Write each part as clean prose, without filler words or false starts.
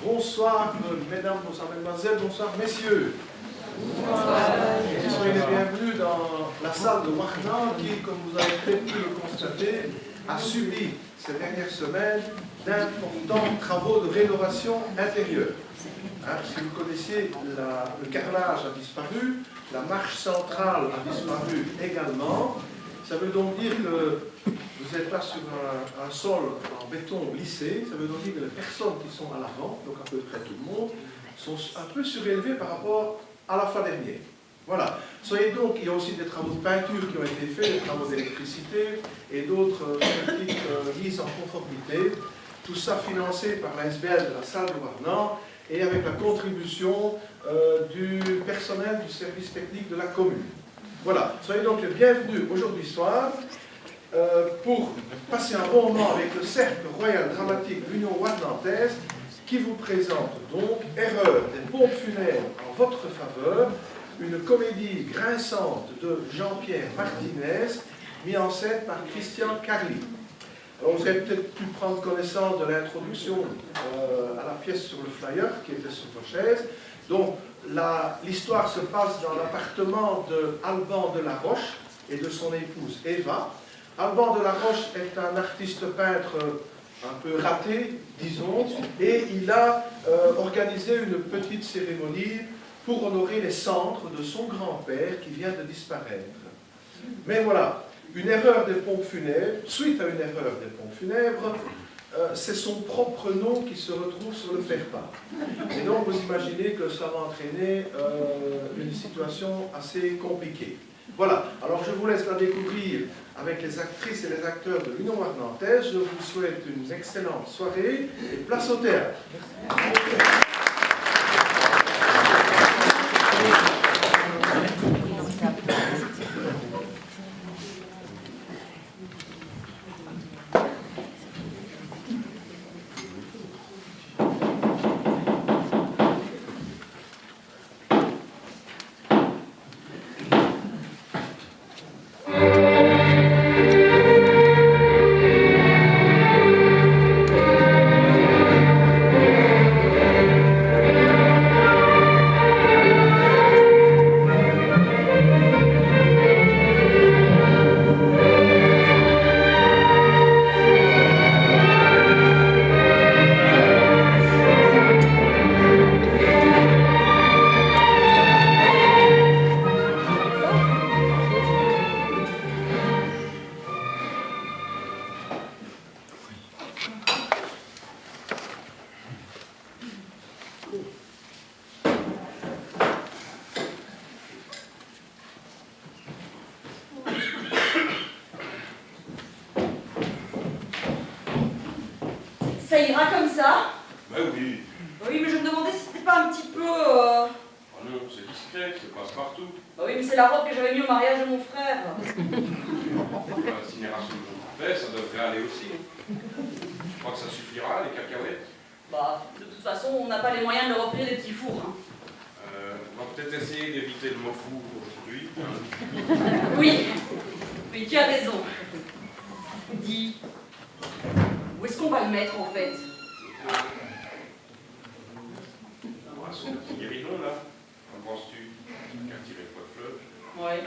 Bonsoir, mesdames, bonsoir, mesdemoiselles, bonsoir, messieurs. Et soyez les bienvenus dans la salle de Warna qui, comme vous avez peut-être pu le constater, a subi ces dernières semaines d'importants travaux de rénovation intérieure. Si vous connaissiez, le carrelage a disparu, la marche centrale a disparu également. Ça veut donc dire que vous n'êtes pas sur un sol en béton lissé, ça veut donc dire que les personnes qui sont à l'avant, donc à peu près tout le monde, sont un peu surélevées par rapport à la fois dernière. Voilà. Soyez donc, il y a aussi des travaux de peinture qui ont été faits, des travaux d'électricité et d'autres petites mises en conformité. Tout ça financé par la SBL de la salle de Warnan et avec la contribution du personnel du service technique de la commune. Voilà. Soyez donc les bienvenus aujourd'hui soir pour passer un bon moment avec le Cercle Royal Dramatique de l'Union Warnantaise qui vous présente donc Erreur des pompes funèbres en votre faveur, une comédie grinçante de Jean-Pierre Martinez, mise en scène par Christian Carly. Alors vous avez peut-être pu prendre connaissance de l'introduction à la pièce sur le flyer qui était sur vos chaises. Donc l'histoire se passe dans l'appartement de Alban de la Roche et de son épouse Eva. Alban de la Roche est un artiste peintre un peu raté, disons, et il a organisé une petite cérémonie pour honorer les cendres de son grand-père qui vient de disparaître. Mais voilà, une erreur des pompes funèbres, suite à une erreur des pompes funèbres, c'est son propre nom qui se retrouve sur le faire-part. Et donc vous imaginez que ça va entraîner une situation assez compliquée. Voilà, alors je vous laisse la découvrir avec les actrices et les acteurs de l'Union Warnantaise. Je vous souhaite une excellente soirée et place au théâtre. Ça ira comme ça? Ben oui. Oui, mais je me demandais si c'était pas un petit peu... Ah non, c'est discret, ça passe partout. Bah oui, mais c'est la robe que j'avais mis au mariage de mon frère. L'incinération de mon père, ça devrait aller aussi. Je crois que ça suffira, les cacahuètes. Bah, de toute façon, on n'a pas les moyens de leur offrir des petits fours. Hein. On va peut-être essayer d'éviter le mot four aujourd'hui. Hein. Oui, oui, tu as raison. Dis, où est-ce qu'on va le mettre, en fait? On va sur le petit guéridon, là. Qu'en penses-tu? Qu'à tirer le pot de fleuve. Ouais.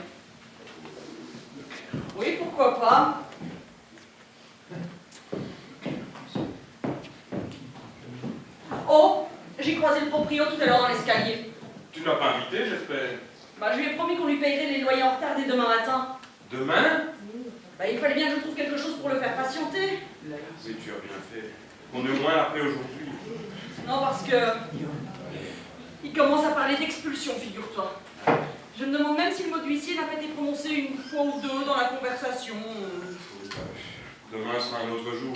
Oui, pourquoi pas? Oh, j'ai croisé le proprio tout à l'heure dans l'escalier. Tu n'as pas invité, j'espère? Bah, je lui ai promis qu'on lui payerait les loyers en retard dès demain matin. Demain? Bah, il fallait bien que je trouve quelque chose pour le faire patienter. Oui, tu as bien fait. On est au moins appelé aujourd'hui. Non, parce que... il commence à parler d'expulsion, figure-toi. Je me demande même si le mot d'huissier n'a pas été prononcé une fois ou deux dans la conversation. Demain sera un autre jour.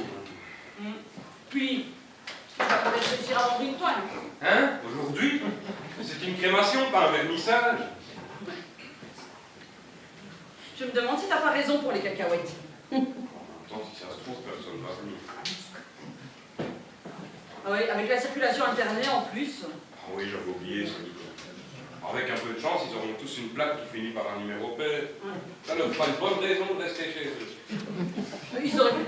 Puis, il va peut-être réussir à vendre une toile. Hein? Aujourd'hui? C'est une crémation, pas un vernissage. Je me demande si t'as pas raison pour les cacahuètes. Attends, si ça se trouve, personne va venir. Ah oui, avec la circulation internet en plus. Ah oui, j'avais oublié ça, Nico. Avec un peu de chance, ils auront tous une plaque qui finit par un numéro pair. Ça leur fera une bonne raison de rester chez eux. Ils auraient pu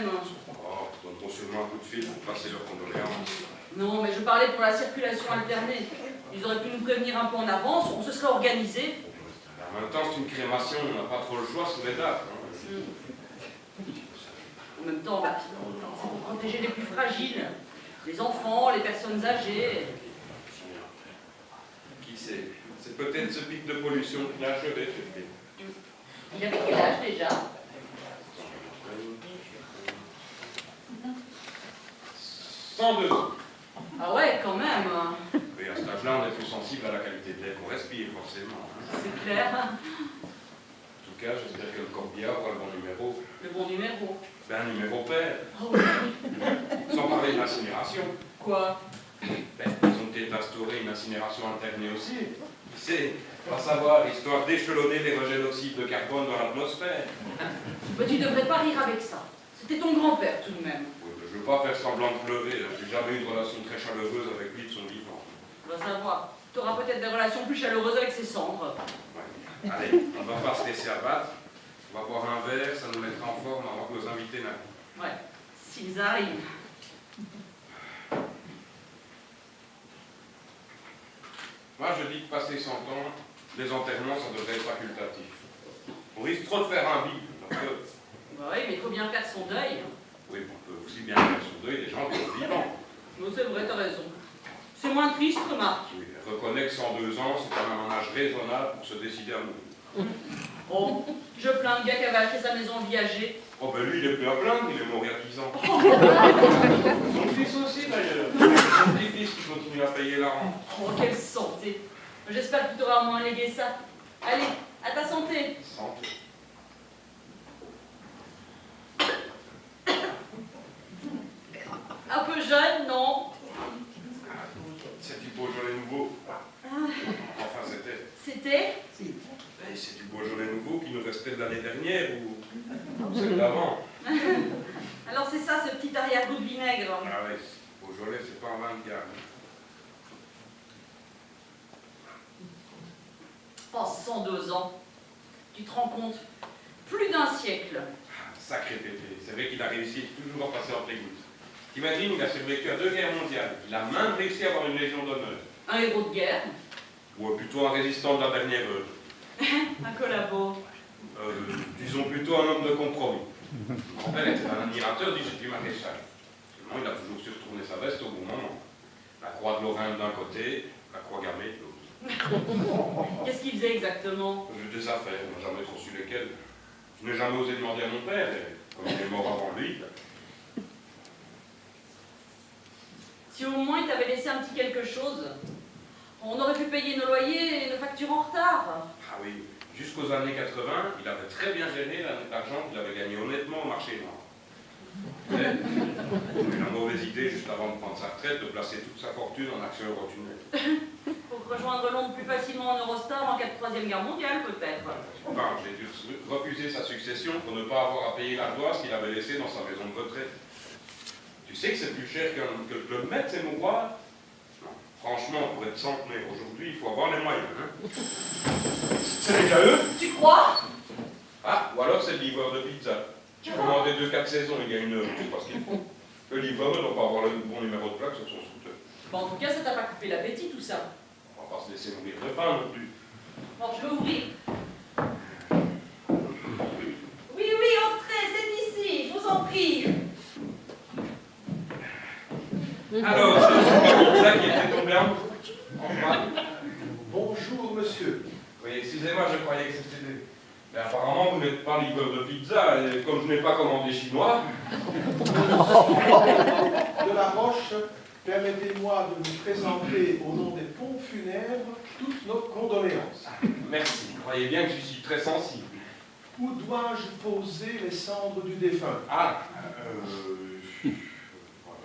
même. Oh, ils donneront sûrement un coup de fil pour passer leurs condoléances. Non, mais je parlais pour la circulation alternée. Ils auraient pu nous prévenir un peu en avance, on se serait organisé. En même temps, c'est une crémation, on n'a pas trop le choix sur les dates. Hein. En même temps, bah, c'est pour protéger les plus fragiles. Les enfants, les personnes âgées. Qui sait? C'est peut-être ce pic de pollution qui l'a achevé, ce pic. Il avait quel âge déjà? 102 ans. Ah ouais, quand même. Et à cet âge-là, on est plus sensible à la qualité de l'air qu'on respire, forcément. Hein. C'est clair. En tout cas, j'espère que le corbillard aura le bon numéro. Le bon numéro. Ben, un numéro pair. Oh oui. Sans parler de l'incinération. Quoi? Ben, ils ont peut-être instauré une incinération internée aussi. C'est, pas savoir, histoire d'échelonner les rejets d'oxyde de carbone dans l'atmosphère. Mais tu devrais pas rire avec ça. C'était ton grand-père tout de même. Oui, mais je veux pas faire semblant de pleurer. J'ai jamais eu une relation très chaleureuse avec lui de son vivant. On va savoir. Tu auras peut-être des relations plus chaleureuses avec ses cendres. Ouais. Allez, on va pas se laisser abattre. On va boire un verre, ça nous mettra en forme avant que nos invités n'arrivent. Ouais, s'ils arrivent. Moi, je dis que passer 100 ans, les enterrements, ça devrait être facultatif. On risque trop de faire un bip. Bah oui, mais il faut bien faire son deuil. Oui, on peut aussi bien faire son deuil des gens qui sont vivants. Non, c'est vrai, t'as raison. C'est moins triste, remarque. Oui, reconnais que 102 ans, c'est quand même un âge raisonnable pour se décider à mourir. Oh, je plains le gars qui avait acheté sa maison en vie âgée. Oh ben lui, il est plus à plaindre, il est mort il y a 10 ans. Son fils aussi d'ailleurs. Son petit-fils qui continue à payer la rente. Oh, quelle santé. J'espère que tu t'auras au moins légué ça. Allez, à ta santé. Santé. Un peu jeune, non? C'est du Beaujolais nouveau. Enfin, c'était. C'était? C'est du Beaujolais nouveau qui nous restait de l'année dernière ou celle d'avant. Alors c'est ça, ce petit arrière-goût de vinaigre. Ah oui, Beaujolais, c'est pas un vin de gamme. Oh, 102 ans. Tu te rends compte? Plus d'un siècle. Sacré pépé, c'est vrai qu'il a réussi toujours à passer entre les gouttes. T'imagines, il a survécu à 2 guerres mondiales. Il a même réussi à avoir une légion d'honneur. Un héros de guerre. Ou plutôt un résistant de la dernière heure. Un collabo. Disons plutôt un homme de compromis. Mon père était un admirateur du maréchal. Seulement, il a toujours su retourner sa veste au bon moment. La croix de Lorraine d'un côté, la croix gammée de l'autre. Qu'est-ce qu'il faisait exactement? Des affaires, on n'a jamais trop su lesquelles. Je n'ai jamais osé demander à mon père, et comme il est mort avant lui. Si au moins il t'avait laissé un petit quelque chose, on aurait pu payer nos loyers et nos factures en retard. Ah oui, jusqu'aux années 80, il avait très bien géré l'argent qu'il avait gagné honnêtement au marché noir. Mais il a eu la mauvaise idée, juste avant de prendre sa retraite, de placer toute sa fortune en actions Eurotunnel. Pour rejoindre Londres plus facilement en Eurostar en cas de troisième guerre mondiale, peut-être. Enfin, j'ai dû refuser sa succession pour ne pas avoir à payer l'ardoise qu'il avait laissée dans sa maison de retraite. Tu sais que c'est plus cher que le Club Med, ces mouroirs? Non, franchement, pour être centenaire aujourd'hui, il faut avoir les moyens. Hein. C'est déjà eux? Tu crois? Ah, ou alors c'est le livreur de pizza. J'ai commandé 2-4 saisons il y a 1 heure, tout parce qu'il faut. Le livreur ne doit pas avoir le bon numéro de plaque sur son scooter. Bon, en tout cas, ça t'a pas coupé l'appétit, tout ça. On va pas se laisser mourir de faim non plus. Bon, je vais ouvrir. Oui, oui, entrez, c'est ici, je vous en prie. Alors, c'est ça qui était tombé en panne. Bonjour, monsieur. Oui, excusez-moi, je croyais que c'était des... Mais apparemment, vous n'êtes pas livreur de pizza, et comme je n'ai pas commandé chinois... De la Roche, permettez-moi de vous présenter au nom des pompes funèbres toutes nos condoléances. Merci, croyez bien que je suis très sensible. Où dois-je poser les cendres du défunt? Ah,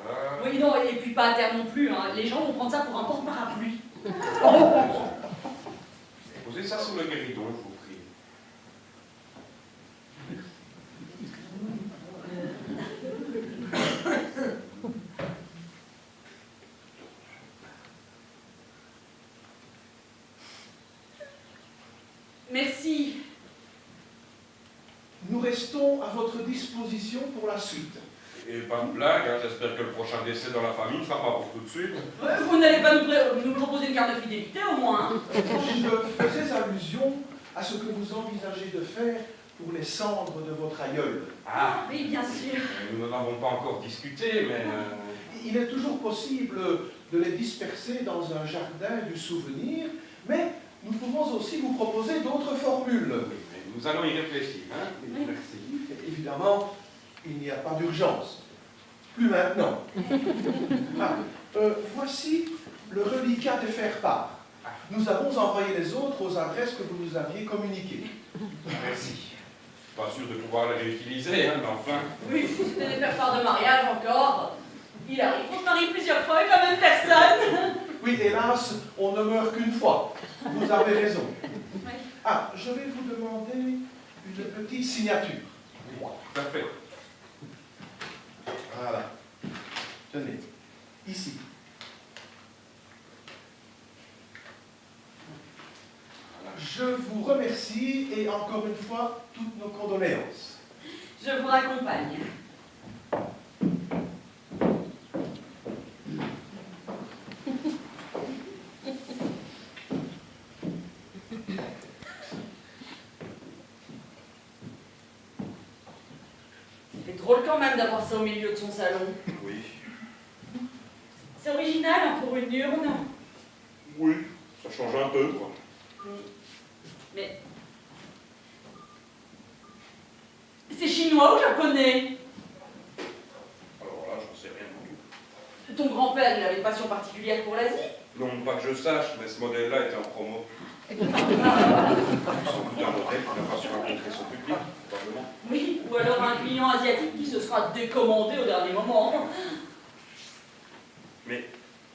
voilà... Oui, non, et puis pas à terre non plus, hein. Les gens vont prendre ça pour un porte-parapluie. Posez ça sur le guéridon, je vous prie. Merci. Nous restons à votre disposition pour la suite. Et pas de blague, hein, j'espère que le prochain décès dans la famille ne sera pas pour tout de suite. Vous n'allez pas nous proposer une carte de fidélité au moins, hein? Je faisais allusion à ce que vous envisagez de faire pour les cendres de votre aïeul. Ah, Oui, bien sûr. nous n'en avons pas encore discuté, mais... Il est toujours possible de les disperser dans un jardin du souvenir, mais nous pouvons aussi vous proposer d'autres formules. Oui, mais nous allons y réfléchir, hein? Oui. Merci. Évidemment, il n'y a pas d'urgence. Plus maintenant. Ah, voici le reliquat de faire-part. Nous avons envoyé les autres aux adresses que vous nous aviez communiquées. Merci. Pas sûr de pouvoir les réutiliser, hein, mais enfin... Oui, si c'était des faire-part de mariage encore. Il arrive qu'on se marie plusieurs fois avec la même personne. Oui, hélas, on ne meurt qu'une fois. Vous avez raison. Oui. Ah, je vais vous demander une petite signature. Tout à fait. Voilà. Tenez, ici. Je vous remercie et encore une fois, toutes nos condoléances. Je vous raccompagne. C'est drôle quand même d'avoir ça au milieu de son salon. Oui. C'est original hein, pour une urne. Oui, ça change un peu, quoi. Mais... c'est chinois ou japonais? Alors là, j'en sais rien du tout. Ton grand-père, il avait une passion particulière pour l'Asie? Non, pas que je sache, mais ce modèle-là était en promo. Sans doute un modèle qui n'a pas su rencontrer son public, probablement. Oui, ou alors un client asiatique qui se sera décommandé au dernier moment. Mais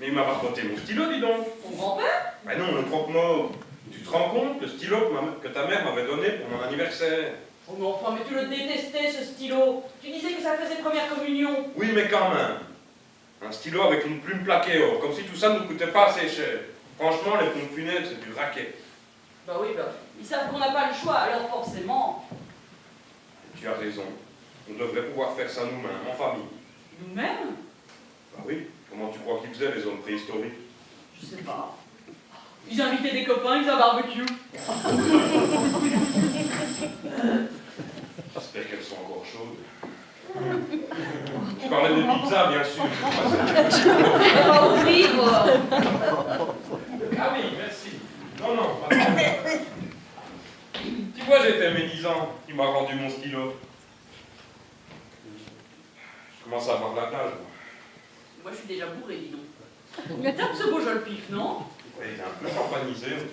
il m'a raconté mon stylo, dis donc. Ton grand-père? Ben non, le croque-mot. Tu te rends compte, le stylo que ta mère m'avait donné pour mon anniversaire? Oh mais enfin, mais tu le détestais ce stylo. Tu disais que ça faisait première communion. Oui, mais quand même. Un stylo avec une plume plaquée or, comme si tout ça ne nous coûtait pas assez cher. Franchement, les pompes funèbres, c'est du racket. Bah oui, bah, ils savent qu'on n'a pas le choix, alors forcément. Tu as raison. On devrait pouvoir faire ça nous-mêmes, en famille. Nous-mêmes? Bah oui, comment tu crois qu'ils faisaient les hommes préhistoriques? Je sais pas. Ils invitaient des copains, ils faisaient un barbecue. J'espère qu'elles sont encore chaudes. Je parlais des pizzas, bien sûr. On va ouvrir. Ah oui, merci. Non, non, pas de- Tu vois, j'étais médisant. Il m'a rendu mon stylo. Je commence à avoir de la cage. Moi, je suis déjà bourré, dis donc. Mais tape ce beau joli pif, non? Ouais, il est un peu champanisé, on dirait.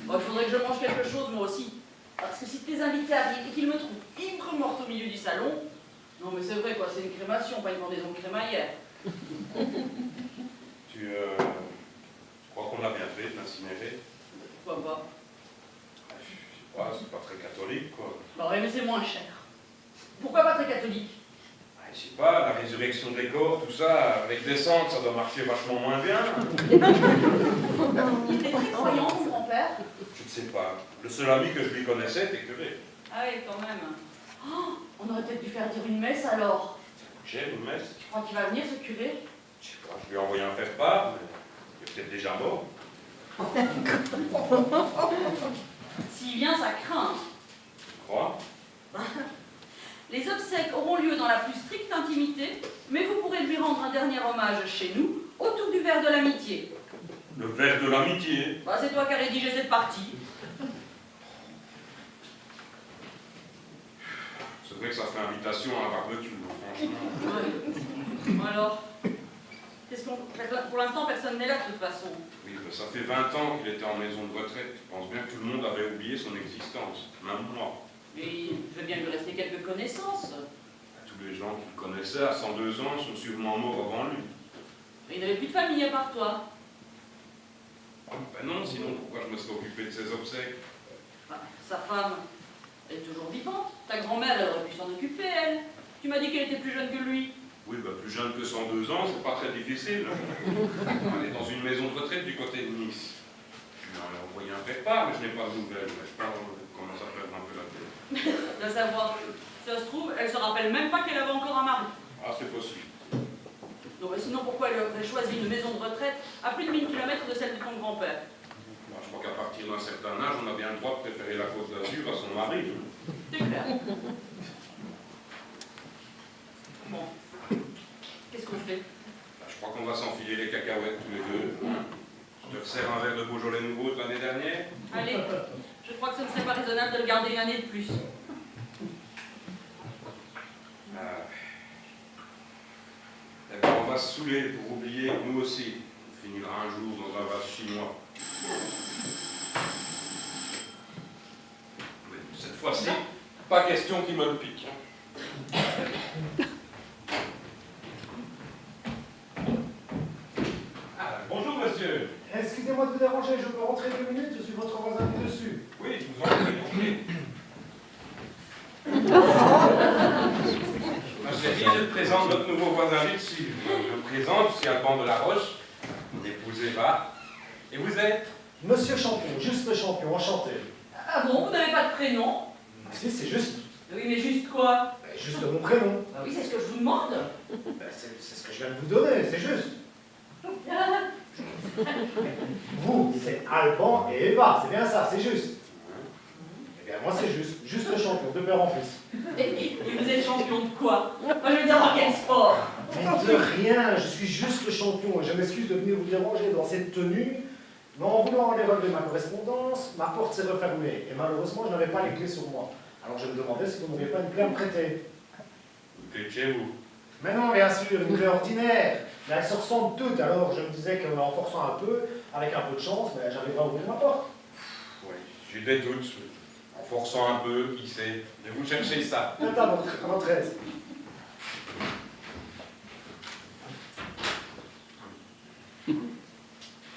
Bon, il faudrait que je mange quelque chose, moi aussi. Parce que si tes invités arrivent et qu'ils me trouvent ivre morte au milieu du salon... Non, mais c'est vrai, quoi, c'est une crémation, pas une pendaison de crémaillère. Tu crois qu'on l'a bien fait, de l'incinérer? Pourquoi pas? Je sais pas, c'est pas très catholique, quoi. Bah ouais, mais c'est moins cher. Pourquoi pas très catholique? Ah, je sais pas, la résurrection des corps, tout ça, avec des cendres, ça doit marcher vachement moins bien. Il était très croyant, mon grand-père. Je ne sais pas. Le seul ami que je lui connaissais était curé. Ah oui, quand même. Oh, on aurait peut-être dû faire dire une messe alors. J'ai une messe. Tu crois qu'il va venir, ce curé? Je sais pas, je lui ai envoyé un faire-part, mais il est peut-être déjà mort. S'il vient, ça craint. Tu crois? Les obsèques auront lieu dans la plus stricte intimité, mais vous pourrez lui rendre un dernier hommage chez nous, autour du verre de l'amitié. Le verre de l'amitié. Bah, c'est toi qui as rédigé cette partie. C'est vrai que ça fait invitation à un barbecue, franchement. Ouais. Alors, pour l'instant, personne n'est là de toute façon. Oui, mais ça fait 20 ans qu'il était en maison de retraite. Je pense bien que tout le monde avait oublié son existence, même moi. Et je veux bien lui rester quelques connaissances. Tous les gens qu'il connaissait à 102 ans sont sûrement morts avant lui. Mais il n'avait plus de famille à part toi. Ben non, sinon pourquoi je me serais occupé de ses obsèques? Bah, sa femme, elle est toujours vivante. Ta grand-mère, elle aurait pu s'en occuper, elle. Tu m'as dit qu'elle était plus jeune que lui. Oui, ben plus jeune que 102 ans, c'est pas très difficile. Elle est dans une maison de retraite du côté de Nice. Je lui ai envoyé un faire-part, mais je n'ai pas de nouvelles. Je sais pas comment ça perd un peu la tête. De savoir, ça se trouve, elle se rappelle même pas qu'elle avait encore un mari. Ah, c'est possible. Non, mais sinon, pourquoi elle aurait choisi une maison de retraite à plus de 1000 km de celle de ton grand-père? Moi, je crois qu'à partir d'un certain âge, on a bien le droit de préférer la Côte d'Azur à son mari. C'est clair. Bon. Qu'est-ce qu'on fait? Bah, je crois qu'on va s'enfiler les cacahuètes tous les deux. Je te resserre un verre de Beaujolais nouveau de l'année dernière. Allez, je crois que ce ne serait pas raisonnable de le garder une année de plus. Eh ben, on va se saouler pour oublier que nous aussi. On finira un jour dans un vase chinois. Mais cette fois-ci, pas question qu'il me le pique. Ah, bonjour monsieur. Excusez-moi de vous déranger, je peux rentrer 2 minutes, je suis votre voisin du dessus. Oui, je vous en prie. Je dit, je te présente notre nouveau voisin du dessus. Je me présente, je suis Alban de la Roche, mon épouse Eva. Et vous êtes? Monsieur Champion, juste le champion, enchanté. Ah bon, vous n'avez pas de prénom? Ah si, c'est juste. Oui, mais juste quoi? Juste mon prénom. Ah oui, c'est ce que je vous demande. C'est ce que je viens de vous donner, c'est juste. Vous, c'est Alban et Eva, c'est bien ça, c'est juste. Eh bien, moi, c'est juste le champion, de père en fils. Et vous êtes champion de quoi? Moi, je veux dire, dans quel sport? Mais de rien, je suis juste le champion et je m'excuse de venir vous déranger dans cette tenue. Mais en voulant aller relever ma correspondance, ma porte s'est refermée et malheureusement, je n'avais pas les clés sur moi. Alors je me demandais si vous n'auriez pas une clé à me prêter. Une clé de chez vous? Mais non, bien sûr, une clé ordinaire. Mais elles se ressemblent toutes, alors je me disais qu'en forçant un peu, avec un peu de chance, j'arriverai à ouvrir ma porte. Oui, j'ai des doutes. En forçant un peu, qui sait. Je vais vous chercher ça. Attends, à votre aise.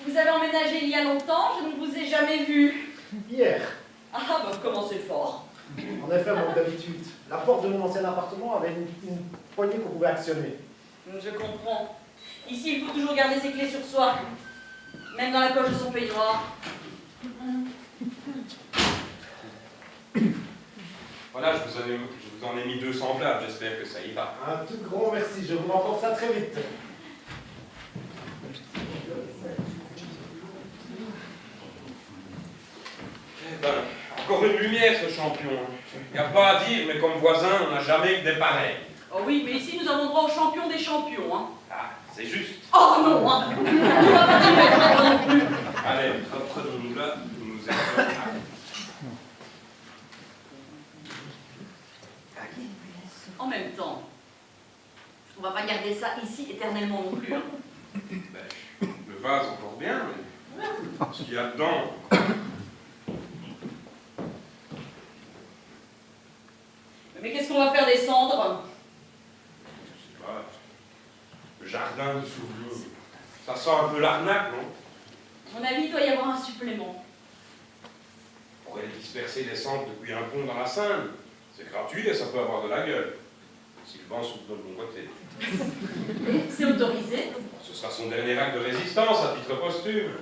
Vous avez emménagé il y a longtemps, je ne vous ai jamais vu. Hier, Ah, bah, commencez fort. en effet, comme d'habitude, la porte de mon ancien appartement avait une poignée qu'on pouvait actionner. Je comprends. Ici, il faut toujours garder ses clés sur soi, même dans la poche de son peignoir. Voilà, je vous en ai mis 2 semblables, j'espère que ça ira. Un tout grand merci, je vous remporte ça très vite. Eh ben, encore une lumière, ce champion. Il n'y a pas à dire, mais comme voisin, on n'a jamais eu des pareils. Oh oui, mais ici, nous avons droit au champion des champions, hein. Ah, c'est juste. Oh non, hein. On ne va pas y mettre non plus. Allez, reprenons-nous là, nous nous écoutons. En même temps, on va pas garder ça ici éternellement non plus, hein. Ben, le vase encore bien, mais ce qu'il y a dedans. Mais qu'est-ce qu'on va faire des cendres? Je sais pas. Le jardin de Souvenir. Ça sent un peu l'arnaque, non? À mon avis, il doit y avoir un supplément. On pourrait disperser les cendres depuis un pont dans la Seine. C'est gratuit et ça peut avoir de la gueule. Si le vent souffle de bon côté. C'est autorisé. Ce sera son dernier acte de résistance à titre posthume.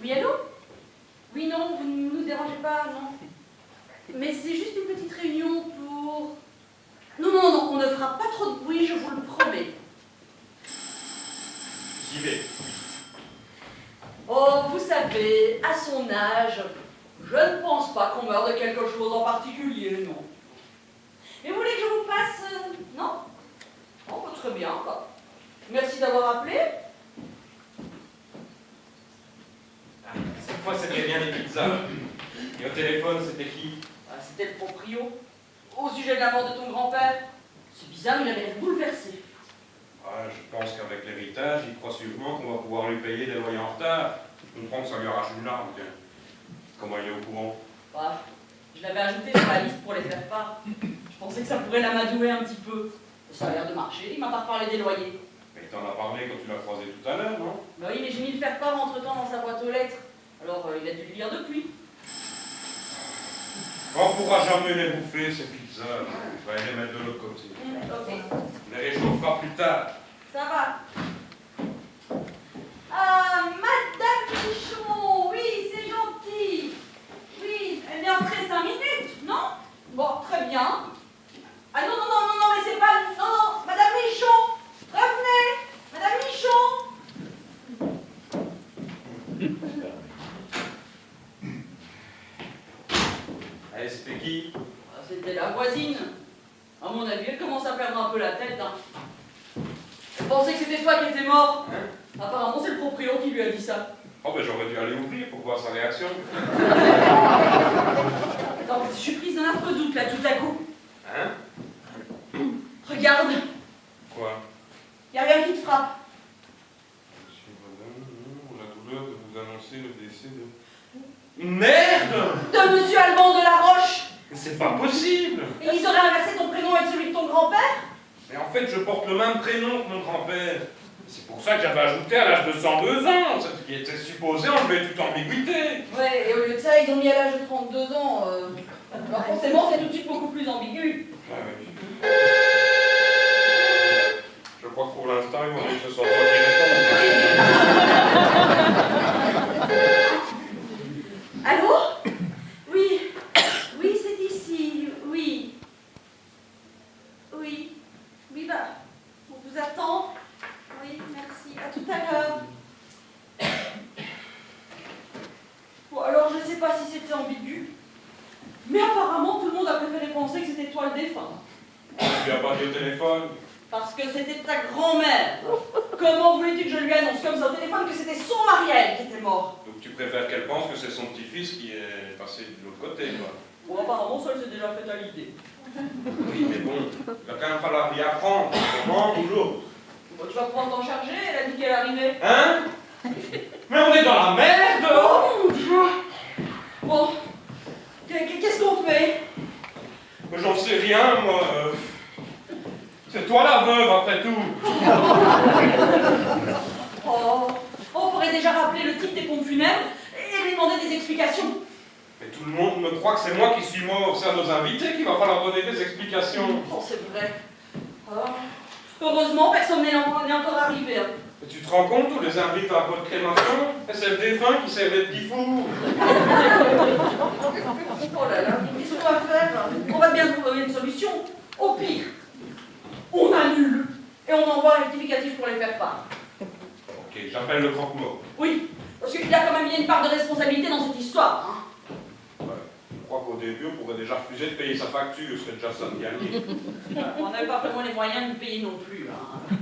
Oui, allô? Oui, non, vous ne nous dérangez pas, non. Mais c'est juste une petite réunion pour... Non, non, non, on ne fera pas trop de bruit, je vous le promets. J'y vais. Oh, vous savez, à son âge, je ne pense pas qu'on meure de quelque chose en particulier, non. Mais vous voulez que je vous passe... non? Oh, bah, très bien, bah. Merci d'avoir appelé. Ah, cette fois, c'était bien les pizzas. Et au téléphone, c'était qui? Ah, c'était le proprio. Au sujet de la mort de ton grand-père. C'est bizarre, il avait l'air bouleversé. Ah, je pense qu'avec l'héritage, il croit sûrement qu'on va pouvoir lui payer des loyers en retard. Je comprends que ça lui arrache une larme, tiens. Comment il est au courant? Bah, je l'avais ajouté sur la liste pour les faire part. Je pensais que ça pourrait l'amadouer un petit peu. Ça a l'air de marcher, il m'a pas reparlé des loyers. Mais t'en as parlé quand tu l'as croisé tout à l'heure, non? Bah oui, mais j'ai mis le faire part entre-temps dans sa boîte aux lettres. Alors, il a dû le lire depuis. On pourra jamais les bouffer, ces pizzas. Je vais les mettre de l'autre côté. Ok, On les réchauffera plus tard. ça va. Ah, Et c'était qui? Ah, c'était la voisine. À mon avis, elle commence à perdre un peu la tête. Hein. Elle pensait que c'était toi qui étais mort. Hein? Apparemment, c'est le proprio qui lui a dit ça. Oh ben j'aurais dû aller ouvrir pour voir sa réaction. Attends, je suis prise d'un affreux doute là tout à coup. Hein? Regarde, Quoi? y a rien qui te frappe. Monsieur madame, la douleur de vous annoncer le décès de... Merde! De Monsieur Alban de la Roche. Mais c'est pas possible! Et ils auraient inversé ton prénom avec celui de ton grand-père? Mais en fait, je porte le même prénom que mon grand-père. C'est pour ça que j'avais ajouté à l'âge de 102 ans, ce qui était supposé enlever toute ambiguïté. Ouais, et au lieu de ça, ils ont mis à l'âge de 32 ans. Alors forcément, c'est tout de suite beaucoup plus ambigu. Ah oui. Je crois que pour l'instant, il vaut mieux que ce soit toi qui réponds. Allô? Oui. Oui, c'est ici. Oui. Oui. Oui, bah, on vous attend. Oui, merci. À tout à l'heure. Bon, alors je sais pas si c'était ambigu, mais apparemment tout le monde a préféré penser que c'était toi le défunt. Tu lui as pas dit au téléphone? Parce que c'était ta grand-mère. Comment voulais-tu que je lui annonce comme ça au téléphone que c'était son Marielle qui était mort? Donc tu préfères qu'elle pense que c'est son petit-fils qui est passé de l'autre côté, quoi. Bon, apparemment, ça, elle s'est déjà fait à l'idée. Oui, mais bon, il va quand même falloir y apprendre, comment ou l'autre. Bon, tu vas pouvoir t'en charger, elle a dit qu'elle arrivait. Hein? Mais on est dans la merde! Oh mon Dieu! Bon, qu'est-ce qu'on fait? Mais j'en sais rien, moi. C'est toi la veuve, après tout. Oh, on pourrait déjà rappeler le titre des pompes funèbres et lui demander des explications. Mais tout le monde me croit que c'est moi qui suis mort. C'est à nos invités qu'il va falloir donner des explications. Oh, c'est vrai. Oh. Heureusement, personne n'est encore arrivé. Hein. Mais tu te rends compte, on les invite à un pot de crémation, et c'est le défunt qui sert les petits fours. Oh là là, qu'est-ce qu'on va faire? On va bien trouver une solution. Au pire, on annule et on envoie un rectificatif pour les faire part. Ok, j'appelle le croque-mort. Oui, parce qu'il y a quand même bien une part de responsabilité dans cette histoire. Hein. Ouais, je crois qu'au début, on pourrait déjà refuser de payer sa facture, ce serait déjà ça de gagner. On n'avait pas vraiment les moyens de payer non plus. Hein.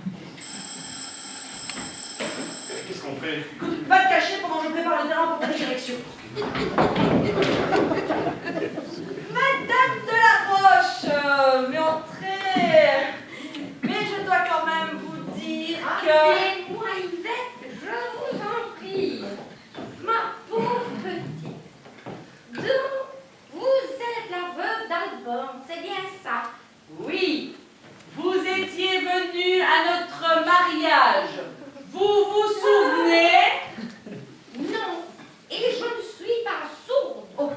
Qu'est-ce qu'on fait? Écoute, va te cacher pendant que je prépare le terrain pour ta résurrection. Madame de la Roche, mais entrez. Mais je dois quand même vous dire que... Appelez-moi Yvette, je vous en prie. Ma pauvre petite. Donc, vous êtes la veuve d'Alban, c'est bien ça? Oui, vous étiez venu à notre mariage. Vous vous souvenez? Non, et je ne suis pas sourde. Oh.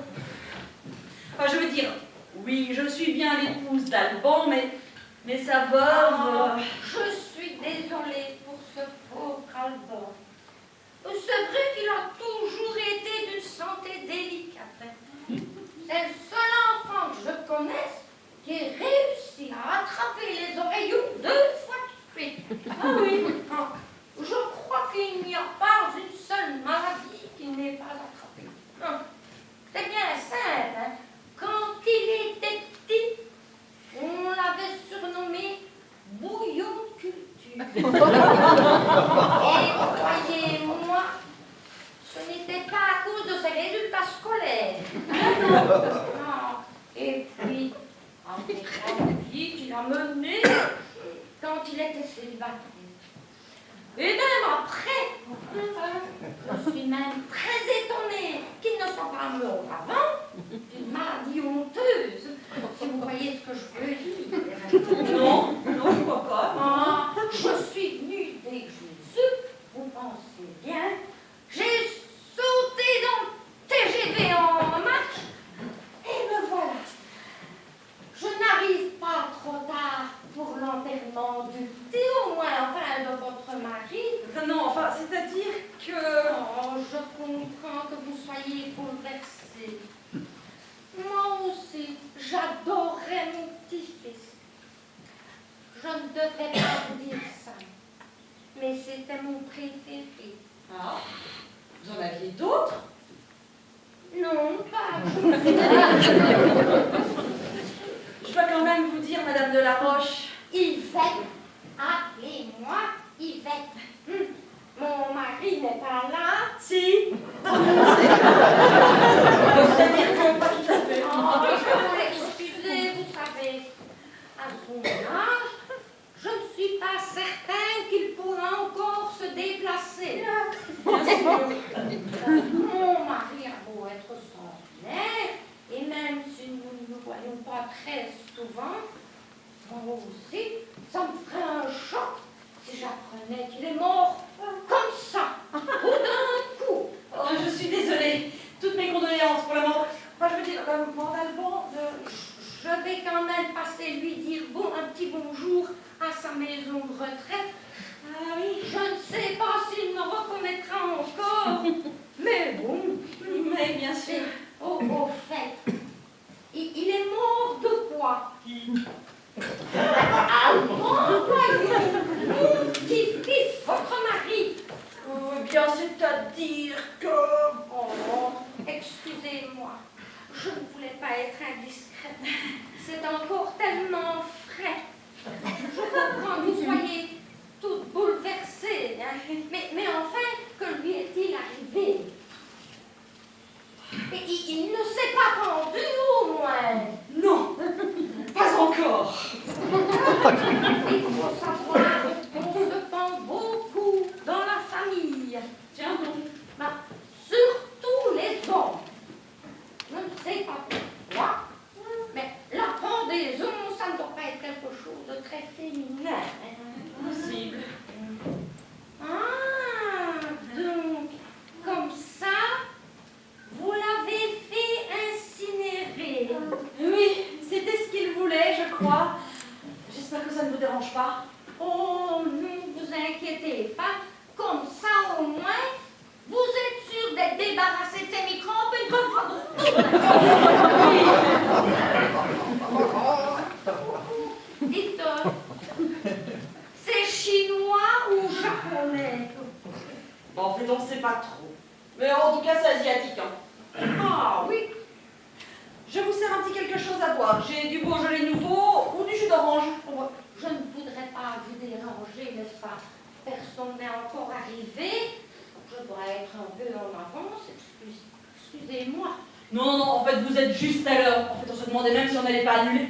Enfin, je veux dire, oui, je suis bien l'épouse d'Alban, mais sa veuve... Je suis désolée pour ce pauvre Alban. C'est vrai qu'il a toujours été d'une santé délicate. C'est le seul enfant que je connaisse qui ait réussi à attraper les oreillons 2 fois de suite. Ah oui. Je crois qu'il n'y a pas une seule maladie qu'il n'ait pas attrapée. C'est bien simple. Hein? Quand il était petit, on l'avait surnommé bouillon de culture. Et croyez-moi, ce n'était pas à cause de ses résultats scolaires. Non. Et puis, avec la vie qu'il a menée quand il était célibataire. Et même après, je suis même très étonnée qu'il ne soit pas mort avant d'une maladie honteuse, si vous voyez ce que je veux dire. Non, je crois pas. Ah, je suis venue dès Jésus, vous pensez bien. J'ai sauté dans le TGV en marche, et me voilà. Je n'arrive pas trop tard pour l'enterrement du thé, au moins, enfin, de votre mari. Non, enfin, c'est-à-dire que... Oh, je comprends que vous soyez bouleversée. Moi aussi, j'adorais mon petit-fils. Je ne devrais pas vous dire ça, mais c'était mon préféré. Ah, vous en aviez d'autres? Non, pas. Je me suis Je dois quand même vous dire, Madame Delaroche. Yvette, appelez-moi Yvette. Mon mari n'est pas là. Si. C'est-à-dire que pas tout à fait. Oh, je vous l'excuser, vous savez. À son âge, je ne suis pas certaine qu'il pourra encore se déplacer. Bien sûr. Mon mari a beau être centenaire, et même si nous ne nous voyons pas très souvent, moi aussi, ça me ferait un choc si j'apprenais qu'il est mort comme ça, tout d'un coup. Oh, je suis désolée. Toutes mes condoléances pour la mort. Enfin, je veux dire, mentalement, Je vais quand même passer lui dire un petit bonjour à sa maison de retraite. Ah oui. Je ne sais pas s'il me reconnaîtra encore, mais bon. Mais bien sûr. Au fait, il est mort de quoi? Voyons, mon petit-fils, votre mari. Eh bien, c'est-à-dire que... Oh, excusez-moi, je ne voulais pas être indiscrète. C'est encore tellement frais. Je comprends que vous soyez toute bouleversée, hein. Mais enfin, que lui est-il arrivé? Et il ne s'est pas pendu au moins. Non, pas encore. Il faut savoir qu'on se pend beaucoup dans la famille. Tiens donc. Bah, surtout les hommes. Je ne sais pas pourquoi, mais la pendaison, ça ne doit pas être quelque chose de très féminin. Hein. Possible. Ah, donc, comme ça, vous l'avez fait incinérer. Oui, c'était ce qu'il voulait, je crois. J'espère que ça ne vous dérange pas. Oh, ne vous inquiétez pas, comme ça au moins, vous êtes sûr d'être débarrassé de ces microbes une bonne fois pour toutes. Dites, c'est chinois ou japonais? Bon, en fait, on ne sait pas trop. Mais en tout cas, c'est asiatique. Hein. Ah oui, Je vous sers un petit quelque chose à boire. J'ai du Beaujolais nouveau ou du jus d'orange. je ne voudrais pas vous déranger, n'est-ce pas? Personne n'est encore arrivé. Je dois être un peu en avance. Excusez-moi. Non, non, non, en fait, vous êtes juste à l'heure. En fait, on se demandait même si on n'allait pas annuler.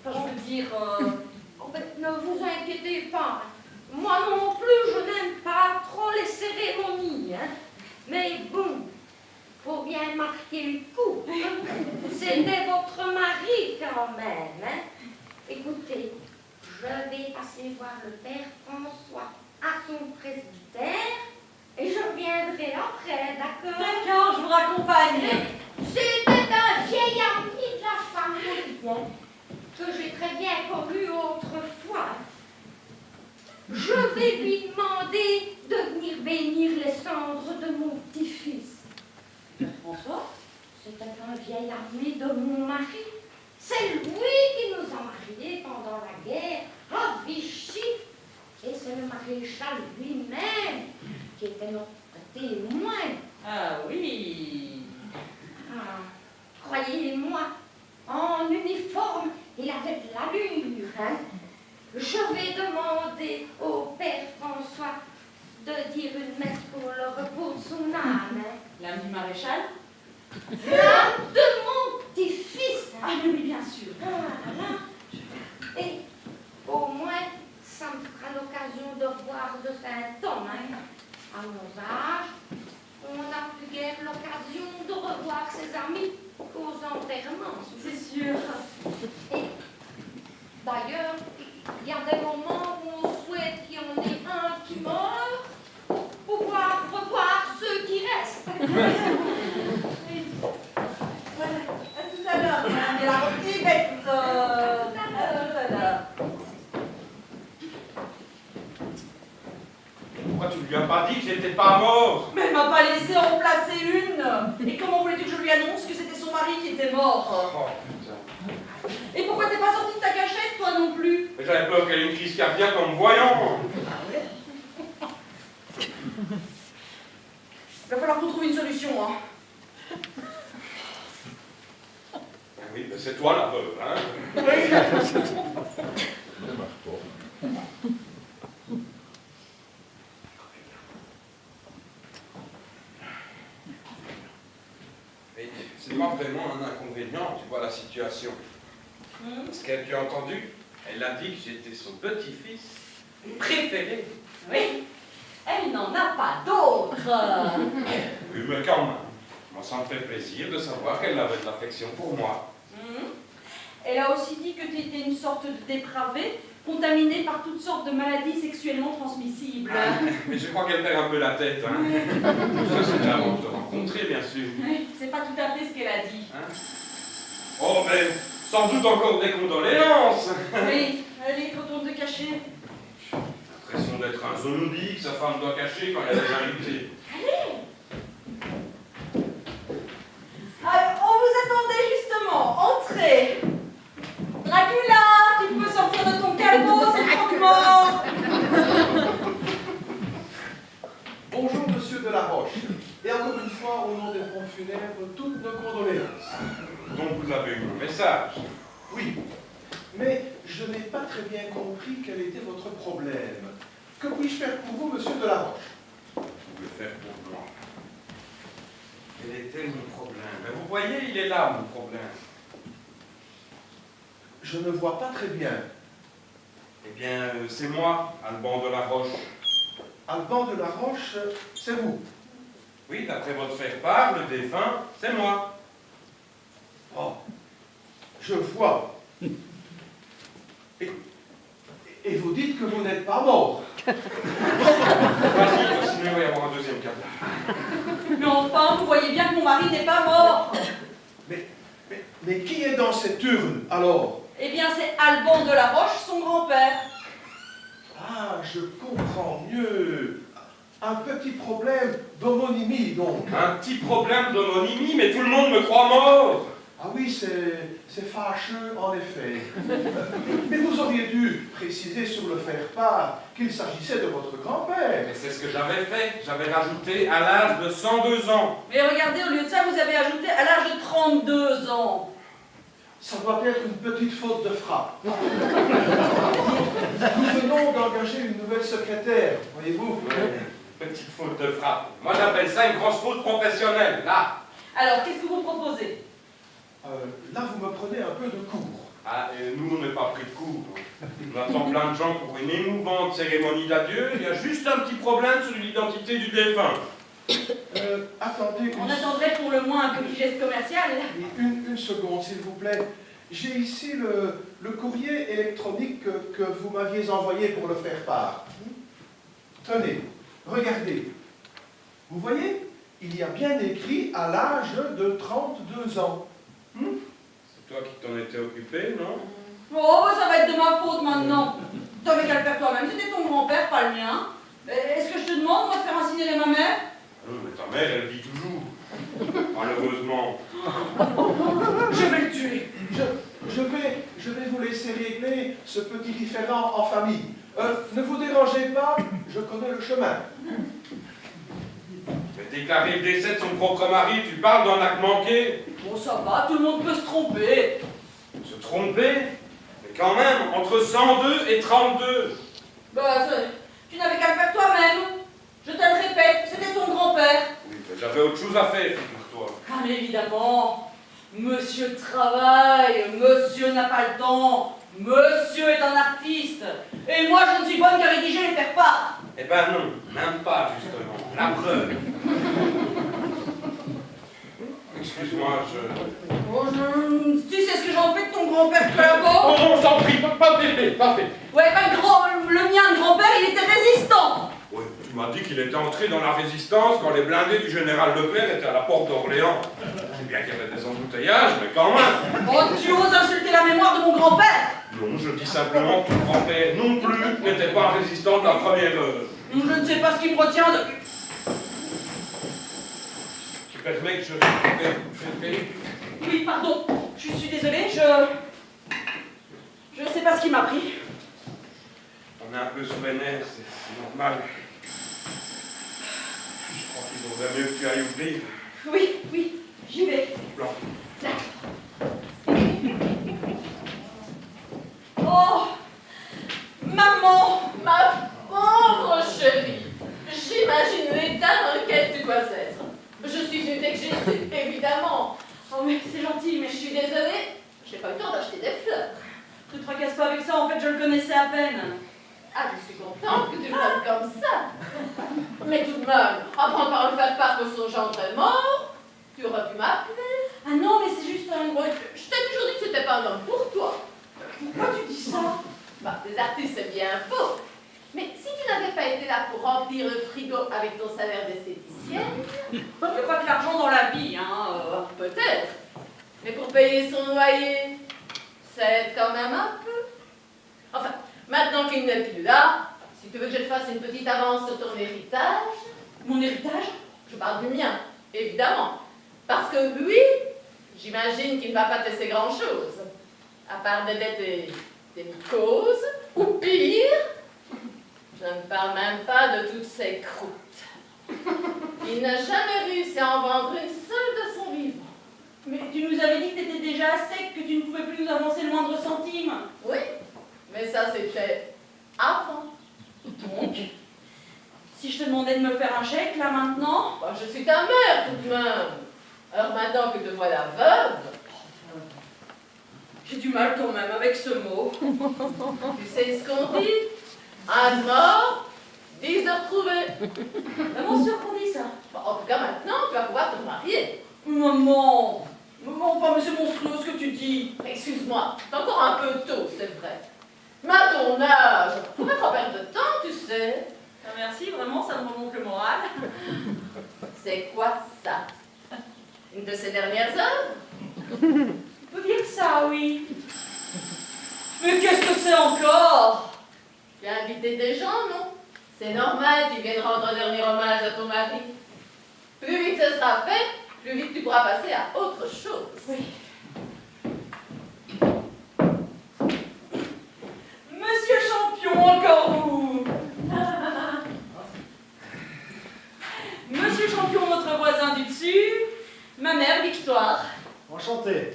Enfin, je veux dire... En fait, ne vous inquiétez pas. Moi non plus, je n'aime pas trop les cérémonies. Hein. Mais bon, faut bien marquer le coup. C'était votre mari quand même. Hein. Écoutez, je vais passer voir le père François à son presbytère et je reviendrai après, d'accord? D'accord, je vous raccompagne. C'était un vieil ami de la famille que j'ai très bien connu autrefois. Je vais lui demander de venir bénir les cendres de mon petit-fils. François? C'était un vieil ami de mon mari. C'est lui qui nous a mariés pendant la guerre à Vichy. Et c'est le maréchal lui-même qui était notre témoin. Ah oui. Ah, croyez-moi, en uniforme, il avait de l'allure. Hein? Je vais demander au père François de dire une messe pour le repos de son âme. Hein? L'âme du maréchal? L'âme de mon petit-fils. Hein? Ah oui, bien sûr. Voilà. Et au moins, ça me fera l'occasion de revoir de Saint-Homme. Hein? À nos âges, on n'a plus guère l'occasion de revoir ses amis qu'aux enterrements. C'est sûr. Et d'ailleurs, il y a des moments où on souhaite qu'il y en ait un qui meurt pour pouvoir revoir ceux qui restent. Oui. Voilà. À tout à l'heure, madame Delaroche. Yvette, à tout à l'heure. Pourquoi tu lui as pas dit que j'étais pas mort? Mais elle m'a pas laissé en placer une. Et comment voulais-tu que je lui annonce que c'était son mari qui était mort? Oh putain. Et pourquoi t'es pas sorti de ta cachette, toi non plus? Mais j'avais peur qu'elle ait une crise cardiaque en me voyant. Il va falloir qu'on trouve une solution, hein. c'est toi la veuve, hein? Mais c'est pas vraiment un inconvénient, tu vois la situation. Parce qu'elle, tu as entendu, elle a dit que j'étais son petit-fils préféré. Oui, elle n'en a pas d'autre. Oui, mais quand même. Moi, ça me fait plaisir de savoir qu'elle avait de l'affection pour moi. Elle a aussi dit que tu étais une sorte de dépravé, contaminé par toutes sortes de maladies sexuellement transmissibles. Mais je crois qu'elle perd un peu la tête. Hein. Ça, c'était avant de te rencontrer, bien sûr. Oui, c'est pas tout à fait ce qu'elle a dit. Hein? Oh, mais sans doute encore des condoléances. Oui, elle est contente de cacher. L'impression d'être un zombie que sa femme doit cacher quand il y a des invités. Allez! On vous attendait justement. Entrez. Dracula, tu peux sortir de ton caveau, c'est le croque-mort. Bonjour, monsieur de la Roche. Et encore une fois, au nom des pompes funèbres, toutes nos condoléances. Donc vous avez eu un message. Oui, mais je n'ai pas très bien compris quel était votre problème. Que puis-je faire pour vous, monsieur de la Roche? Vous pouvez faire pour moi. Quel était mon problème? Mais vous voyez, il est là, mon problème. Je ne vois pas très bien. Eh bien, c'est moi, Alban de la Roche. Alban de la Roche, c'est vous. Oui, d'après votre faire-part, le défunt, c'est moi. Oh, je vois. Et vous dites que vous n'êtes pas mort. Vas-y, sinon il va y avoir un deuxième cas. Mais enfin, vous voyez bien que mon mari n'est pas mort. Mais qui est dans cette urne, alors? Eh bien, c'est Alban de la Roche, son grand-père. Ah, je comprends mieux. Un petit problème d'homonymie, donc. Un petit problème d'homonymie, mais tout le monde me croit mort. Ah oui, c'est fâcheux, en effet. Mais vous auriez dû préciser sur le faire-part qu'il s'agissait de votre grand-père. Mais c'est ce que j'avais fait. J'avais rajouté à l'âge de 102 ans. Mais regardez, au lieu de ça, vous avez ajouté à l'âge de 32 ans. Ça doit être une petite faute de frappe. Nous venons d'engager une nouvelle secrétaire, voyez-vous. Petite faute de frappe. Moi j'appelle ça une grosse faute professionnelle, là. Alors, qu'est-ce que vous proposez? Là, vous me prenez un peu de cours. Ah, et nous on n'est pas pris de cours. On attend plein de gens pour une émouvante cérémonie d'adieu. Il y a juste un petit problème sur l'identité du défunt. Attendez. On attendrait pour le moins un petit geste commercial. Une seconde, s'il vous plaît. J'ai ici le courrier électronique que vous m'aviez envoyé pour le faire part. Tenez, regardez. Vous voyez, il y a bien écrit à l'âge de 32 ans. C'est toi qui t'en étais occupé, non? Oh, bah, ça va être de ma faute maintenant. T'avais qu'à le faire toi-même, c'était ton grand-père, pas le mien. Est-ce que je te demande, moi, de faire insinuer ma mère? Non, mais ta mère, elle vit toujours. Malheureusement. Je vais le tuer. Je vais vous laisser régler ce petit différend en famille. Ne vous dérangez pas, je connais le chemin. Mais déclarer le décès de son propre mari, tu parles d'un acte manqué? Bon, ça va, tout le monde peut se tromper. Se tromper? Mais quand même, entre 102 et 32. Bah, tu n'avais qu'à le faire toi-même. Je te le répète, c'était ton grand-père. Oui, mais j'avais autre chose à faire, figure-toi. Ah, mais évidemment. Monsieur travaille, monsieur n'a pas le temps, monsieur est un artiste. Et moi, je ne suis bonne qu'à rédiger les faire-part. Eh ben non, même pas, justement. La preuve. Excuse-moi, Oh, tu sais ce que j'en fais de ton grand-père collabo? Oh non, je t'en prie, pas bébé, pas bébé. Ouais, ben, le mien de grand-père, il était résistant. Oui, tu m'as dit qu'il était entré dans la résistance quand les blindés du général Leclerc étaient à la porte d'Orléans. Je sais bien qu'il y avait des embouteillages, mais quand même. Oh, tu oses insulter la mémoire de mon grand-père? Non, je dis simplement que ton grand-père non plus n'était pas un résistant de la première heure. Je ne sais pas ce qui me retient de... Tu permets que je... Oui, pardon, je suis désolée, je ne sais pas ce qui m'a pris. On est un peu sous les nerfs, c'est normal. Je crois qu'il vaudrait mieux que tu ailles ouvrir. Oui, j'y vais. Blanc. D'accord. Oh, mais c'est gentil, mais Je suis désolée, je n'ai pas eu le temps d'acheter des fleurs. te tracasse pas avec ça, en fait, je le connaissais à peine. Ah, je suis contente que tu le donnes comme ça. Mais tout de même, apprends par le faire part que son gendre est mort, tu aurais pu m'appeler. Ah non, mais c'est juste un... Ouais, je t'ai toujours dit que c'était pas un homme pour toi. Pourquoi tu dis ça? Bah, les artistes, c'est bien beau. Mais si tu n'avais pas été là pour remplir le frigo avec ton salaire d'esthéticienne... Il n'y a pas que l'argent dans la vie, hein. Peut-être. Mais pour payer son loyer, ça aide quand même un peu. Enfin, maintenant qu'il n'est plus là, si tu veux que je te fasse une petite avance sur ton héritage... Mon héritage? Je parle du mien, évidemment. Parce que lui, j'imagine qu'il ne va pas te laisser grand-chose. À part des dettes et des mycoses, ou pire, je ne parle même pas de toutes ces croûtes. Il n'a jamais réussi à en vendre une seule de son vivant. Mais tu nous avais dit que tu étais déjà à sec, que tu ne pouvais plus nous avancer le moindre centime. Oui, mais ça c'était avant. Donc, si je te demandais de me faire un chèque, là, maintenant... Bah, je suis ta mère tout de même. Alors maintenant que te voilà veuve, J'ai du mal quand même avec ce mot. tu sais ce qu'on dit? Un de mort, 10 de retrouvé. Maman sûr qu'on dit ça? Bah, en tout cas maintenant, tu vas pouvoir te marier. Maman! Maman, enfin, mais c'est monstrueux ce que tu dis. Excuse-moi, c'est encore un peu tôt, c'est vrai. Mais à ton âge, faut pas trop perdre de temps, tu sais. Ah, merci, vraiment, ça me remonte le moral. C'est quoi ça? Une de ces dernières œuvres? On peut dire ça, oui. Mais qu'est-ce que c'est encore? Tu as invité des gens, non? C'est normal qu'ils viennent rendre un dernier hommage à ton mari. Plus vite ce sera fait, plus vite tu pourras passer à autre chose. Oui. Monsieur Champion, encore vous. Monsieur Champion, notre voisin du dessus. Ma mère, Victoire. Enchanté.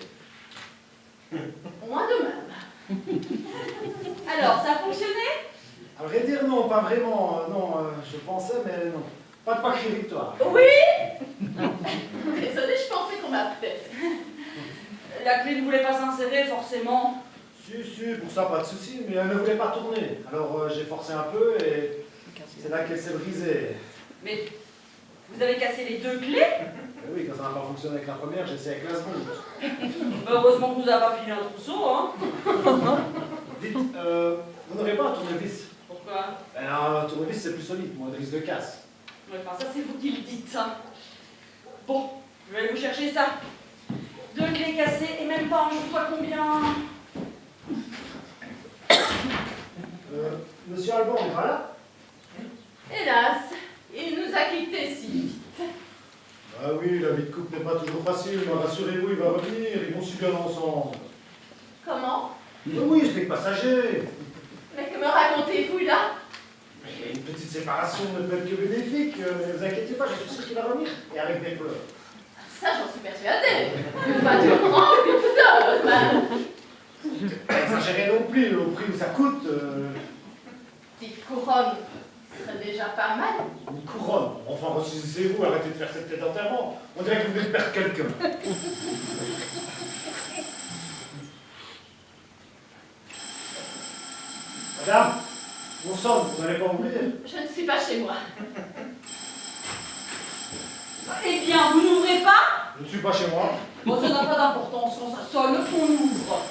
Moi de même. Alors, ça a fonctionné? À vrai dire, non, pas vraiment. Non, je pensais, mais non. Pas de paquet victoire. Oui? Désolée, je pensais qu'on m'appelait. La clé ne voulait pas s'insérer, forcément. Si, pour ça, pas de souci, mais elle ne voulait pas tourner. Alors j'ai forcé un peu et c'est là qu'elle s'est brisée. Mais vous avez cassé les deux clés? Oui, quand ça n'a pas fonctionné avec la première, j'ai essayé avec la seconde. Heureusement que vous n'avez pas filé un trousseau, hein. Dites, vous n'aurez pas un tournevis? Pourquoi? Ben, un tournevis, c'est plus solide, moins de risque de casse. Ouais, enfin, ça, c'est vous qui le dites, hein. Bon, je vais aller vous chercher ça. Deux clés cassées et même pas, je sais pas combien. Monsieur Alban est pas là? Hélas, il nous a quittés si vite. Ah oui, la vie de couple n'est pas toujours facile, mais rassurez-vous, il va revenir, ils vont si bien ensemble. Comment? Oui, je n'ai que passager. Mais que me racontez-vous là? Mais une petite séparation ne peut être que bénéfique, ne vous inquiétez pas, je suis sûr qu'il va revenir, et avec des fleurs. Ça, j'en suis persuadée. Pas de grandes fleurs, même. Pas exagérez non plus, au prix où ça coûte. Petite couronne serait déjà pas mal. Une couronne. Enfin, ressaisissez-vous, arrêtez de faire cette tête d'enterrement. On dirait que vous venez de perdre quelqu'un. Madame, on sonne, vous n'allez pas oublier. Je ne suis pas chez moi. Eh bien, vous n'ouvrez pas? Je ne suis pas chez moi. Bon, ça n'a pas d'importance quand ça sonne, on ouvre.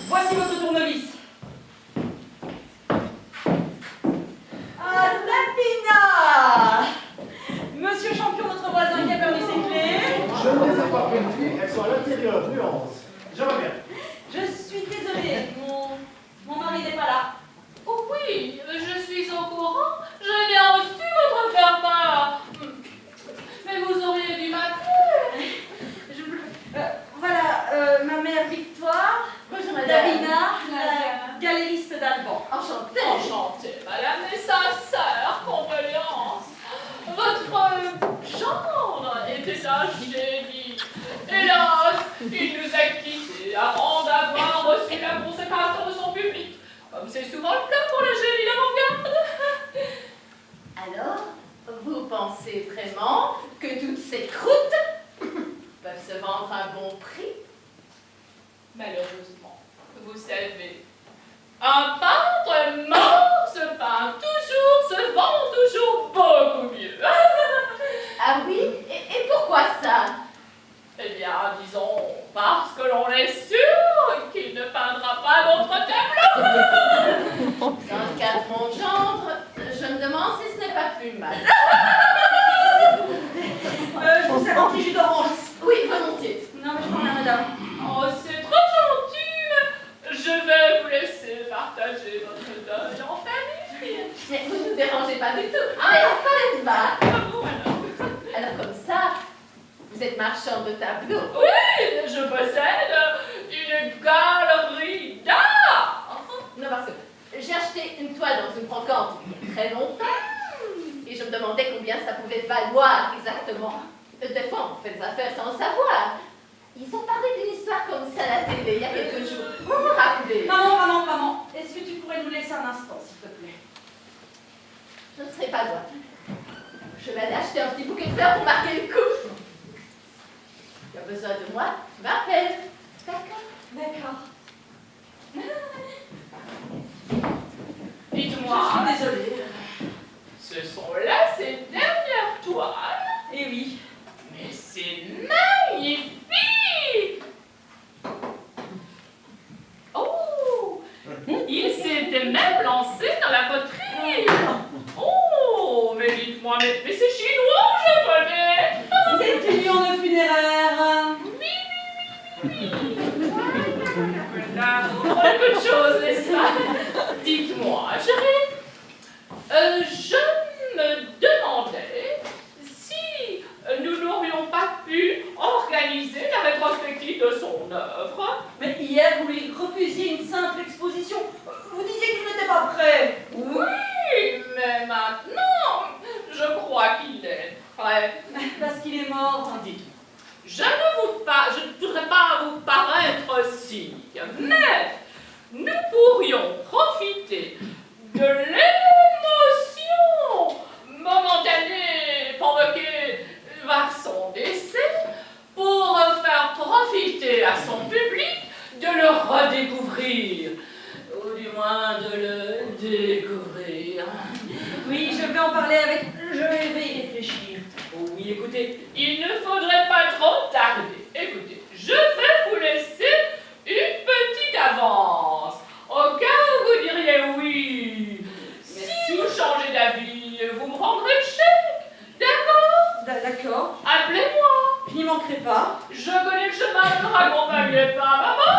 Voici votre tournevis. Ah, Lapina! Monsieur Champion, notre voisin qui a perdu ses clés. Je ne les ai pas perdues, elles sont à l'intérieur, nuance. Je reviens. Je suis désolée, mon mari n'est pas là. Oh oui, je suis au courant. J'ai bien reçu votre faire-part. Mais vous auriez dû m'appeler. Voilà, ma mère Victoire, Bonjour, madame. Davina, la galériste d'Alban. Enchantée. Enchantée, madame, et sa sœur, condoléances. Votre gendre était un génie. Hélas, il nous a quittés avant d'avoir reçu la consécration de son public. Comme c'est souvent le cas pour le génie d'avant-garde. Alors, vous pensez vraiment que toutes ces croûtes peuvent se vendre vendre un bon prix. Malheureusement, vous savez, un peintre mort se peint toujours, se vend toujours beaucoup mieux. Ah oui? Et pourquoi ça? Eh bien, disons, parce que l'on est sûr qu'il ne peindra pas d'autres tableaux. Dans le cas de mon gendre, je me demande si ce n'est pas plus mal. Je vous sers un petit jus d'orange. Oui, volontiers. Non, mais je prends la madame. Oh, c'est trop gentil. Je vais vous laisser partager votre deuil en famille. Mais vous ne nous dérangez pas du tout, n'est-ce pas, Edmar? Voilà. Alors comme ça, vous êtes marchand de tableaux. Oui, je possède une galerie d'art. Non, parce que j'ai acheté une toile dans une brocante il y a très longtemps. Et je me demandais combien ça pouvait valoir exactement. Des fois, on fait des affaires sans le savoir. Ils ont parlé d'une histoire comme ça à la télé il y a quelques jours. Vous vous rappelez? Maman, est-ce que tu pourrais nous laisser un instant, s'il te plaît? Je ne serai pas loin. Je vais aller acheter un petit bouquet de fleurs pour marquer le coup. Tu as besoin de moi? Tu m'appelles. D'accord? D'accord. Dites-moi, Je suis désolée. ce sont là ces dernières toiles. Eh oui. Mais c'est magnifique! Oh! Il s'était même lancé dans la poterie! Oh! Mais dites-moi, mais c'est chinois ou japonais? C'est une urne funéraire. Voilà, beaucoup de choses, n'est-ce pas? Dites-moi, chérie, je me demandais si nous n'aurions pas pu organiser la rétrospective de son œuvre. Mais hier, vous lui refusiez une simple exposition. Vous disiez qu'il n'était pas prêt. Oui, mais maintenant, je crois qu'il est prêt. Parce qu'il est mort. Dites, je ne voudrais pas vous paraître cynique, mais nous pourrions profiter de l'émotion momentanée provoquée par son décès pour faire profiter à son public de le redécouvrir, ou du moins de le découvrir. Oui, je vais en parler avec... Je vais y réfléchir. Oui, écoutez, il ne faudrait pas trop tarder. Écoutez, je vais vous laisser une petite avance, au cas où vous diriez oui. Si vous changez d'avis, vous me rendrez le chèque, d'accord? D'accord. Appelez-moi. Je n'y manquerai pas. Je connais le chemin, ne me raccompagnez pas, maman.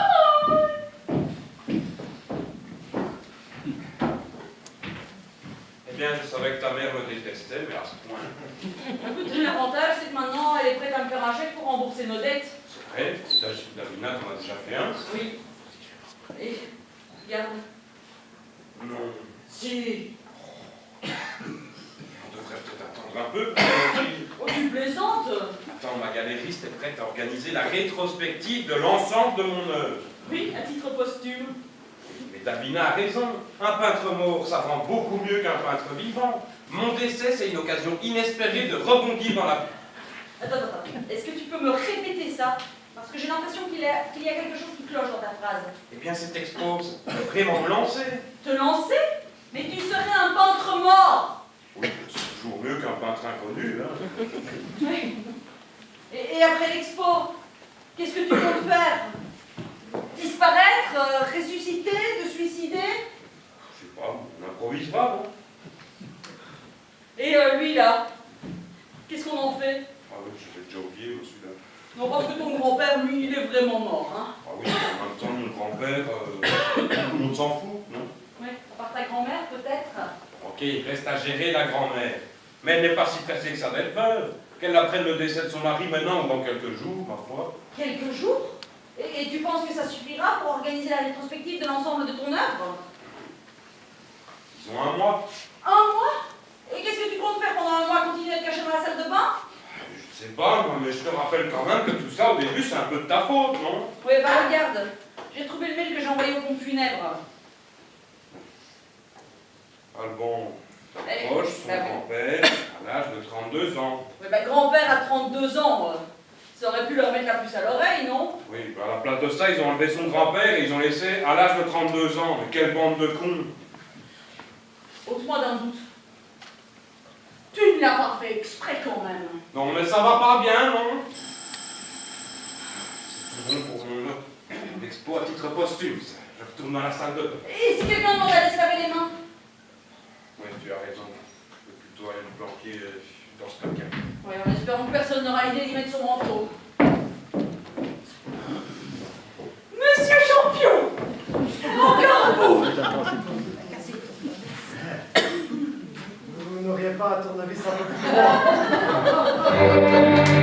Eh bien, je savais que ta mère me détestait, mais à ce point. Écoute, l'avantage, c'est que maintenant, elle est prête à me faire un chèque pour rembourser nos dettes. C'est vrai, Davina t'en a déjà fait un. Oui. Et, regarde. Non. Si. On devrait peut-être attendre un peu. Oh, tu plaisantes. Attends, ma galériste est prête à organiser la rétrospective de l'ensemble de mon œuvre. Oui, à titre posthume. Mais Davina a raison. Un peintre mort, ça rend beaucoup mieux qu'un peintre vivant. Mon décès, c'est une occasion inespérée de rebondir dans la vie. Attends. Est-ce que tu peux me répéter ça? Parce que j'ai l'impression qu'il y a quelque chose qui cloche dans ta phrase. Eh bien, cette expo, ça peut vraiment me lancer. Te lancer? Mais tu serais un peintre mort. Oui, c'est toujours mieux qu'un peintre inconnu, hein. Oui. Et après l'expo, qu'est-ce que tu comptes faire? Disparaître, ressusciter, te suicider? Je sais pas, on improvisera, non? Et lui là, qu'est-ce qu'on en fait? Ah oui, je l'ai déjà oublié, celui-là. Non, parce que ton grand-père, lui, il est vraiment mort, hein? Ah oui, en même temps, mon grand-père, tout le monde s'en fout, non? Oui, à part ta grand-mère, peut-être? Ok, il reste à gérer la grand-mère. Mais elle n'est pas si pressée que ça d'être veuve. Qu'elle apprenne le décès de son mari maintenant ou dans quelques jours, ma foi. Quelques jours? Et tu penses que ça suffira pour organiser la rétrospective de l'ensemble de ton œuvre? Ils ont un mois. Un mois? Et qu'est-ce que tu comptes faire pendant un mois? Continuer à te cacher dans la salle de bain? Je sais pas, moi, mais je te rappelle quand même que tout ça, au début, c'est un peu de ta faute, non? Oui, bah regarde, j'ai trouvé le mail que j'ai envoyé au pompe funèbre. Alban Eh, t'approches son bah oui. grand-père à l'âge de 32 ans. Oui, bah grand-père à 32 ans. Ça aurait pu leur mettre la puce à l'oreille, non? Oui, bah à la place de ça, ils ont enlevé son grand-père et ils ont laissé à l'âge de 32 ans. Mais quelle bande de cons! Ôte-moi d'un doute. Tu ne l'as pas fait exprès quand même. Non, mais ça va pas bien, non? C'est bon pour mon expo à titre posthume, ça. Je retourne dans la salle de bain. Et si quelqu'un demande d'aller se laver les mains? Oui, tu as raison. Je vais plutôt aller me planquer dans ce coquin. Oui, en espérant que personne n'aura idée d'y mettre son manteau. Monsieur Champion! Encore vous! Vous n'auriez pas à tournevis un peu plus loin.